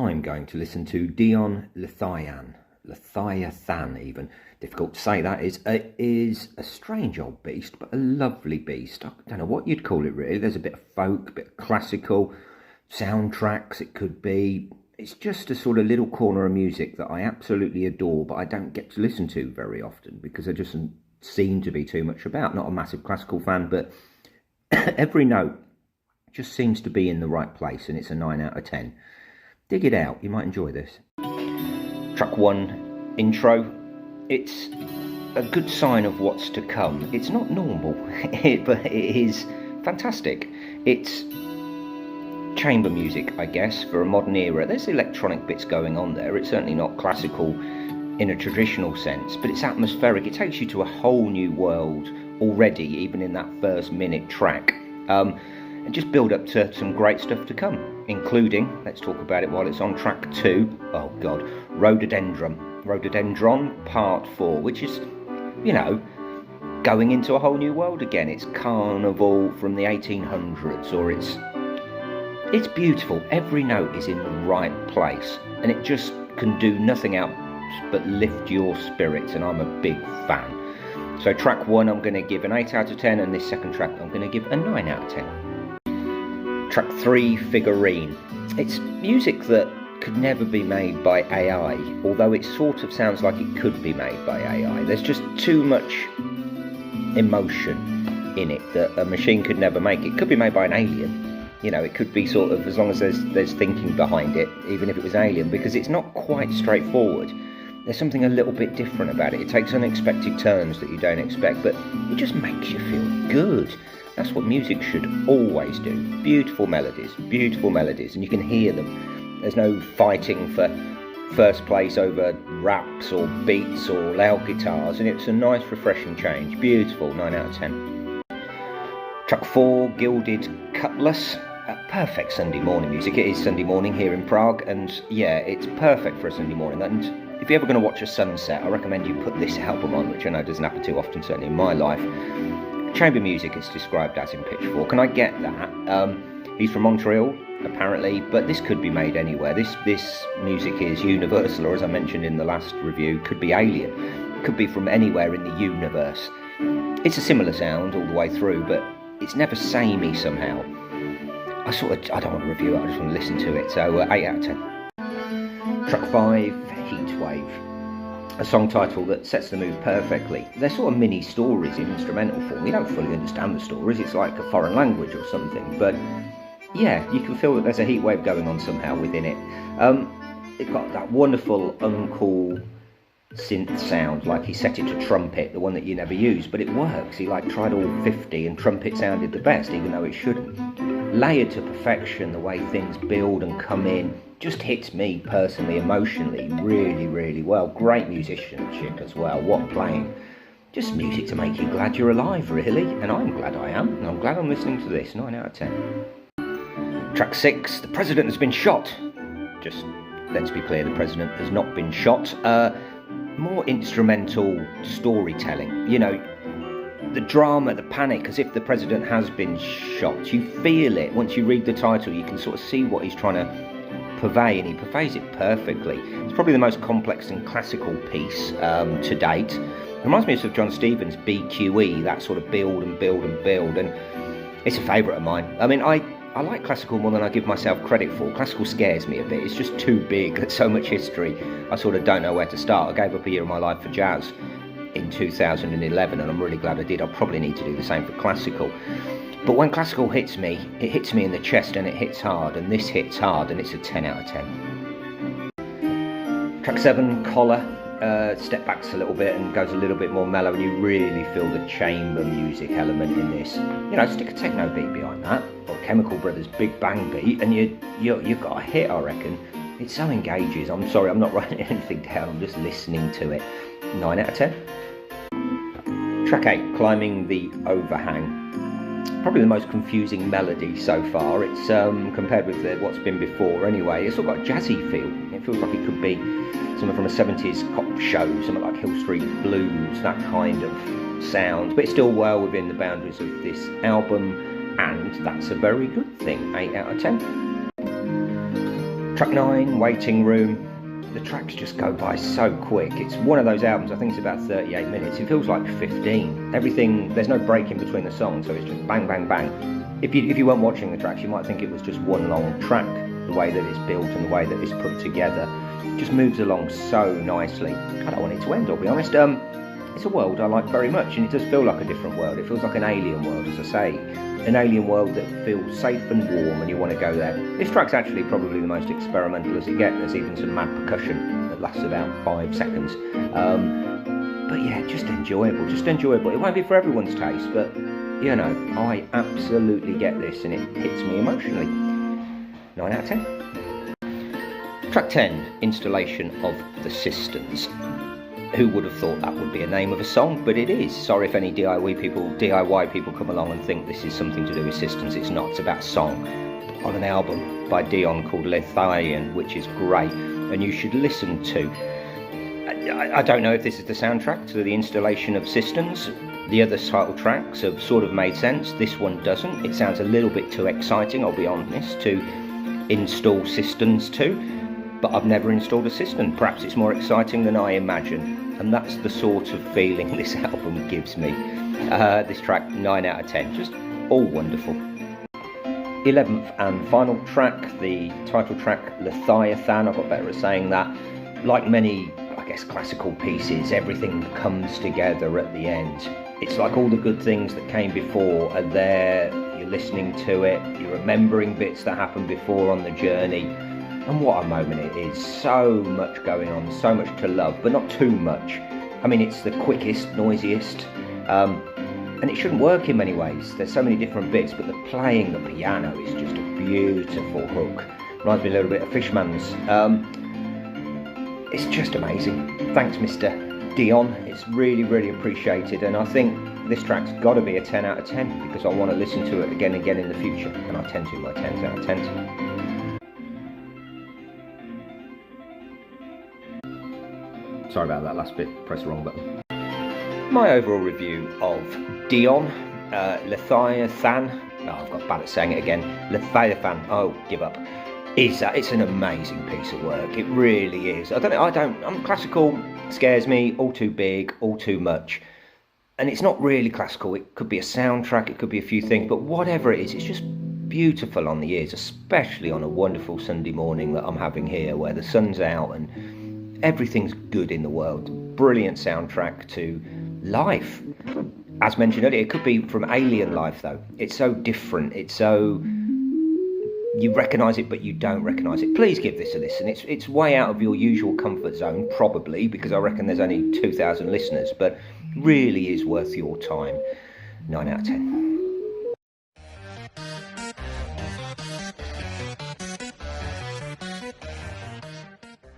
I'm going to listen to Dion Leviathan even. Difficult to say that. It is a strange old beast, but a lovely beast. I don't know what you'd call it really. There's a bit of folk, a bit of classical, soundtracks it could be. It's just a sort of little corner of music that I absolutely adore, but I don't get to listen to very often because there just doesn't seem to be too much about. Not a massive classical fan, but every note just seems to be in the right place, and it's a 9 out of 10. Dig it out, you might enjoy this. Track 1, intro. It's a good sign of what's to come. It's not normal, but it is fantastic. It's chamber music, I guess, for a modern era. There's electronic bits going on there. It's certainly not classical in a traditional sense, but it's atmospheric. It takes you to a whole new world already, even in that first minute track. And just build up to some great stuff to come, including, let's talk about it while it's on track 2, oh god, Rhododendron Part 4, which is, you know, going into a whole new world again. It's carnival from the 1800s, or it's beautiful. Every note is in the right place, and it just can do nothing else but lift your spirits, and I'm a big fan. So track 1 I'm going to give an 8 out of 10, and this second track I'm going to give a 9 out of 10. Track 3, Figurine. It's music that could never be made by AI, although it sort of sounds like it could be made by AI. There's just too much emotion in it that a machine could never make. It could be made by an alien. You know, it could be sort of, as long as there's thinking behind it, even if it was alien, because it's not quite straightforward. There's something a little bit different about it. It takes unexpected turns that you don't expect, but it just makes you feel good. That's what music should always do. Beautiful melodies, and you can hear them. There's no fighting for first place over raps or beats or loud guitars, and it's a nice refreshing change. Beautiful, 9 out of 10. Track 4, Gilded Cutlass. Perfect Sunday morning music. It is Sunday morning here in Prague, and yeah, it's perfect for a Sunday morning. And if you're ever going to watch a sunset, I recommend you put this album on, which I know doesn't happen too often, certainly in my life. Chamber music is described as in Pitchfork, and I get that. He's from Montreal, apparently, but this could be made anywhere. This music is universal, or as I mentioned in the last review, could be alien. It could be from anywhere in the universe. It's a similar sound all the way through, but it's never samey somehow. I don't want to review it, I just want to listen to it, so 8 out of 10. Track 5, Heatwave. A song title that sets the mood perfectly. They're sort of mini stories in instrumental form. You don't fully understand the stories, it's like a foreign language or something, but yeah, you can feel that there's a heat wave going on somehow within it. It's got that wonderful uncool synth sound, like he set it to trumpet, the one that you never use, but it works. He tried all 50 and trumpet sounded the best, even though it shouldn't. Layered to perfection, the way things build and come in, just hits me personally, emotionally, really, really well. Great musicianship as well, what playing. Just music to make you glad you're alive, really, and I'm glad I am, and I'm glad I'm listening to this, 9 out of 10. Track 6, The President Has Been Shot. Just, let's be clear, the President has not been shot. More instrumental storytelling, you know, the drama, the panic, as if the President has been shot. You feel it. Once you read the title, you can sort of see what he's trying to purvey, and he purveys it perfectly. It's probably the most complex and classical piece to date. It reminds me of John Stevens' BQE, that sort of build and build and build, and it's a favourite of mine. I mean, I like classical more than I give myself credit for. Classical scares me a bit. It's just too big. There's so much history. I sort of don't know where to start. I gave up a year of my life for jazz in 2011, and I'm really glad I did. I probably need to do the same for classical. But when classical hits me, it hits me in the chest, and it hits hard, and this hits hard, and it's a 10 out of 10. Track 7, Collar. Step backs a little bit and goes a little bit more mellow, and you really feel the chamber music element in this. You know, stick a techno beat behind that, or Chemical Brothers' Big Bang beat, and you've got a hit, I reckon. It so engages. I'm sorry, I'm not writing anything down, I'm just listening to it. 9 out of 10. Track 8, Climbing the Overhang. Probably the most confusing melody so far. It's compared with what's been before anyway. It's all got a jazzy feel. It feels like it could be something from a 70s cop show, something like Hill Street Blues, that kind of sound, but it's still well within the boundaries of this album, and that's a very good thing. 8 out of 10. Track 9, Waiting Room. The tracks just go by so quick. It's one of those albums, I think it's about 38 minutes. It feels like 15. Everything, there's no break in between the songs, so it's just bang, bang, bang. If you weren't watching the tracks, you might think it was just one long track, the way that it's built and the way that it's put together. It just moves along so nicely. I don't want it to end, I'll be honest. It's a world I like very much, and it does feel like a different world. It feels like an alien world, as I say. An alien world that feels safe and warm and you want to go there. This track's actually probably the most experimental as it gets. There's even some mad percussion that lasts about 5 seconds. But yeah, just enjoyable, just enjoyable. It won't be for everyone's taste, but you know, I absolutely get this and it hits me emotionally. 9 out of 10. Track 10, Installation of the Cisterns. Who would have thought that would be a name of a song? But it is. Sorry if any DIY people come along and think this is something to do with cisterns. It's not. It's about a song on an album by Dion called Leviathan, which is great and you should listen to. I don't know if this is the soundtrack to the Installation of Cisterns. The other title tracks have sort of made sense. This one doesn't. It sounds a little bit too exciting, I'll be honest, to install cisterns to. But I've never installed a cistern. Perhaps it's more exciting than I imagine. And that's the sort of feeling this album gives me. This track, 9 out of 10. Just all wonderful. 11th and final track, the title track, Leviathan. I got better at saying that. Like many, I guess, classical pieces, everything comes together at the end. It's like all the good things that came before are there. You're listening to it. You're remembering bits that happened before on the journey. And what a moment it is. So much going on, so much to love, but not too much. I mean, it's the quickest, noisiest, and it shouldn't work in many ways. There's so many different bits, but the playing the piano is just a beautiful hook. Reminds me a little bit of Fishman's. It's just amazing. Thanks, Mr. Dion. It's really, really appreciated, and I think this track's got to be a 10 out of 10 because I want to listen to it again and again in the future, and I tend to my 10s out of 10s. Sorry about that last bit, pressed the wrong button. My overall review of Dion, Leviathan, I've got bad at saying it again, Leviathan, give up, it's an amazing piece of work, it really is. I'm classical, scares me, all too big, all too much. And it's not really classical, it could be a soundtrack, it could be a few things, but whatever it is, it's just beautiful on the ears, especially on a wonderful Sunday morning that I'm having here, where the sun's out and everything's good in the world. Brilliant soundtrack to life. As mentioned earlier, it could be from alien life though. It's so different. It's so... you recognise it but you don't recognise it. Please give this a listen. It's way out of your usual comfort zone, probably, because I reckon there's only 2,000 listeners, but really is worth your time. 9 out of 10.